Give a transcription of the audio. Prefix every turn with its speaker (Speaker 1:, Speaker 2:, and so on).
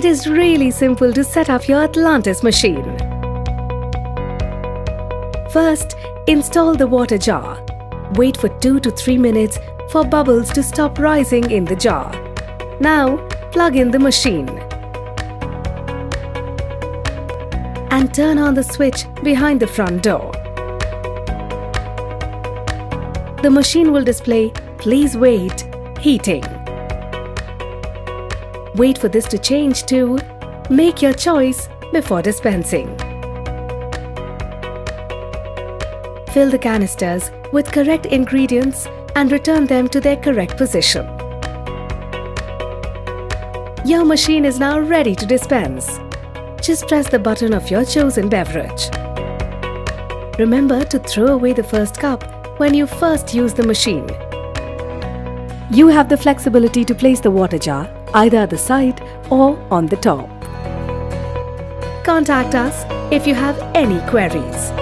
Speaker 1: It is really simple to set up your Atlantis machine. First, install the water jar. Wait for 2 to 3 minutes for bubbles to stop rising in the jar. Now, plug in the machine and turn on the switch behind the front door. The machine will display "Please wait, heating." Wait for this to change to "Make your choice before dispensing." Fill the canisters with correct ingredients and return them to their correct position. Your machine is now ready to dispense. Just press the button of your chosen beverage. Remember to throw away the first cup when you first use the machine. You have the flexibility to place the water jar either at the side or on the top. Contact us if you have any queries.